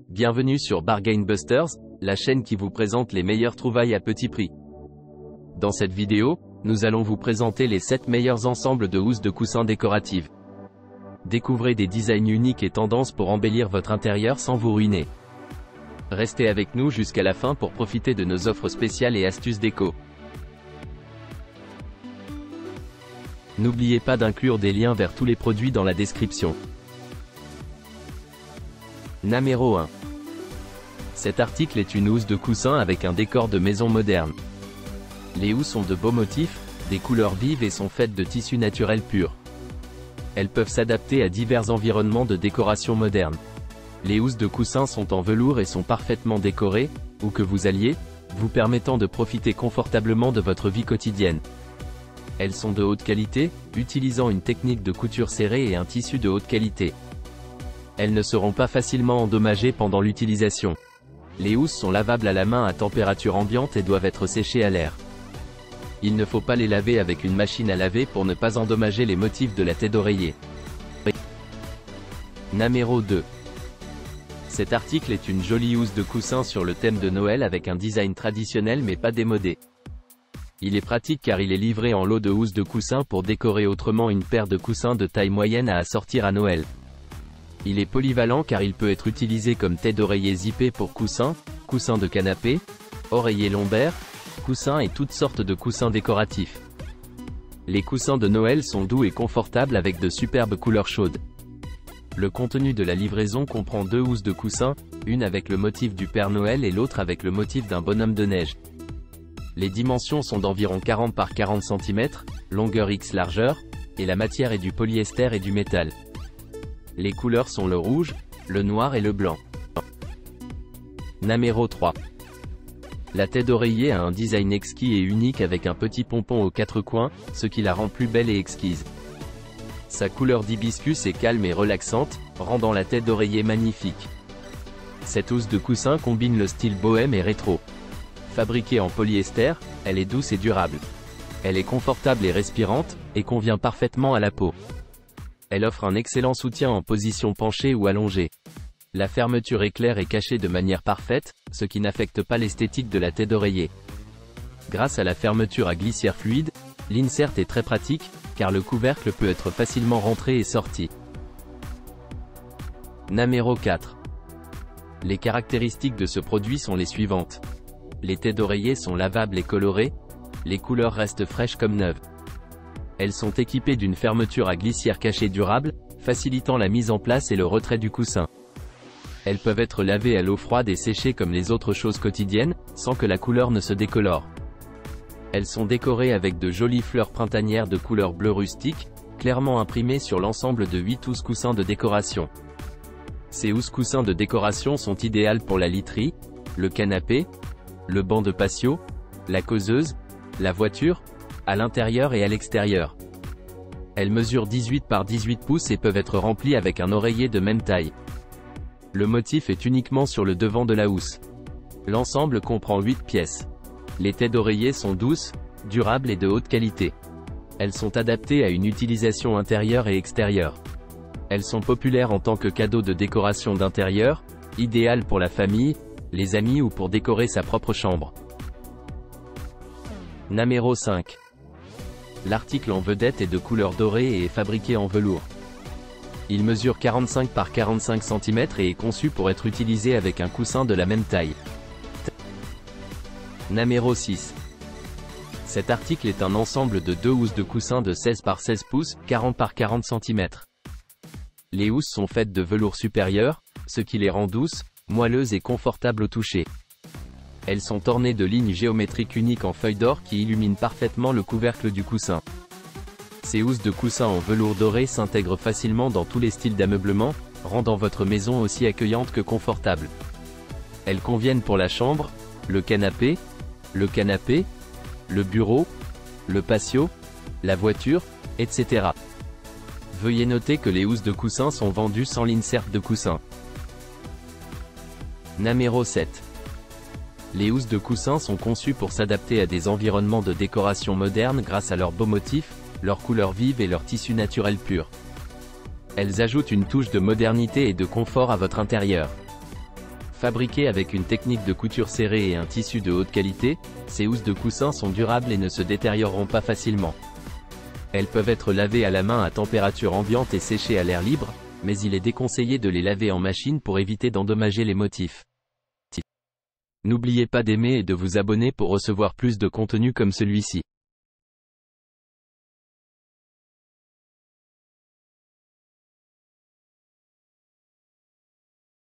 Bienvenue sur Bargain Busters, la chaîne qui vous présente les meilleures trouvailles à petit prix. Dans cette vidéo, nous allons vous présenter les 7 meilleurs ensembles de housses de coussins décoratives. Découvrez des designs uniques et tendances pour embellir votre intérieur sans vous ruiner. Restez avec nous jusqu'à la fin pour profiter de nos offres spéciales et astuces déco. N'oubliez pas d'inclure des liens vers tous les produits dans la description. Numéro 1. Cet article est une housse de coussin avec un décor de maison moderne. Les housses ont de beaux motifs, des couleurs vives et sont faites de tissu naturel pur. Elles peuvent s'adapter à divers environnements de décoration moderne. Les housses de coussin sont en velours et sont parfaitement décorées, où que vous alliez, vous permettant de profiter confortablement de votre vie quotidienne. Elles sont de haute qualité, utilisant une technique de couture serrée et un tissu de haute qualité. Elles ne seront pas facilement endommagées pendant l'utilisation. Les housses sont lavables à la main à température ambiante et doivent être séchées à l'air. Il ne faut pas les laver avec une machine à laver pour ne pas endommager les motifs de la tête d'oreiller. Numéro 2. Cet article est une jolie housse de coussin sur le thème de Noël avec un design traditionnel mais pas démodé. Il est pratique car il est livré en lot de housses de coussin pour décorer autrement une paire de coussins de taille moyenne à assortir à Noël. Il est polyvalent car il peut être utilisé comme tête d'oreiller zippé pour coussins, coussins de canapé, oreiller lombaire, coussins et toutes sortes de coussins décoratifs. Les coussins de Noël sont doux et confortables avec de superbes couleurs chaudes. Le contenu de la livraison comprend 2 housses de coussins, une avec le motif du Père Noël et l'autre avec le motif d'un bonhomme de neige. Les dimensions sont d'environ 40 par 40 cm, longueur X largeur, et la matière est du polyester et du métal. Les couleurs sont le rouge, le noir et le blanc. Numéro 3. La tête d'oreiller a un design exquis et unique avec un petit pompon aux 4 coins, ce qui la rend plus belle et exquise. Sa couleur d'hibiscus est calme et relaxante, rendant la tête d'oreiller magnifique. Cette housse de coussin combine le style bohème et rétro. Fabriquée en polyester, elle est douce et durable. Elle est confortable et respirante, et convient parfaitement à la peau. Elle offre un excellent soutien en position penchée ou allongée. La fermeture est claire et cachée de manière parfaite, ce qui n'affecte pas l'esthétique de la tête d'oreiller. Grâce à la fermeture à glissière fluide, l'insert est très pratique, car le couvercle peut être facilement rentré et sorti. Numéro 4. Les caractéristiques de ce produit sont les suivantes. Les têtes d'oreiller sont lavables et colorées, les couleurs restent fraîches comme neuves. Elles sont équipées d'une fermeture à glissière cachée durable, facilitant la mise en place et le retrait du coussin. Elles peuvent être lavées à l'eau froide et séchées comme les autres choses quotidiennes, sans que la couleur ne se décolore. Elles sont décorées avec de jolies fleurs printanières de couleur bleu rustique, clairement imprimées sur l'ensemble de 8 housses coussins de décoration. Ces housses coussins de décoration sont idéales pour la literie, le canapé, le banc de patio, la causeuse, la voiture, à l'intérieur et à l'extérieur. Elles mesurent 18 par 18 pouces et peuvent être remplies avec un oreiller de même taille. Le motif est uniquement sur le devant de la housse. L'ensemble comprend 8 pièces. Les têtes d'oreiller sont douces, durables et de haute qualité. Elles sont adaptées à une utilisation intérieure et extérieure. Elles sont populaires en tant que cadeau de décoration d'intérieur, idéales pour la famille, les amis ou pour décorer sa propre chambre. Numéro 5. L'article en vedette est de couleur dorée et est fabriqué en velours. Il mesure 45 par 45 cm et est conçu pour être utilisé avec un coussin de la même taille. Numéro 6. Cet article est un ensemble de 2 housses de coussin de 16 par 16 pouces, 40 par 40 cm. Les housses sont faites de velours supérieur, ce qui les rend douces, moelleuses et confortables au toucher. Elles sont ornées de lignes géométriques uniques en feuilles d'or qui illuminent parfaitement le couvercle du coussin. Ces housses de coussin en velours doré s'intègrent facilement dans tous les styles d'ameublement, rendant votre maison aussi accueillante que confortable. Elles conviennent pour la chambre, le canapé, le bureau, le patio, la voiture, etc. Veuillez noter que les housses de coussin sont vendues sans l'insert de coussin. Numéro 7. Les housses de coussin sont conçues pour s'adapter à des environnements de décoration modernes grâce à leurs beaux motifs, leurs couleurs vives et leur tissu naturel pur. Elles ajoutent une touche de modernité et de confort à votre intérieur. Fabriquées avec une technique de couture serrée et un tissu de haute qualité, ces housses de coussin sont durables et ne se détérioreront pas facilement. Elles peuvent être lavées à la main à température ambiante et séchées à l'air libre, mais il est déconseillé de les laver en machine pour éviter d'endommager les motifs. N'oubliez pas d'aimer et de vous abonner pour recevoir plus de contenu comme celui-ci.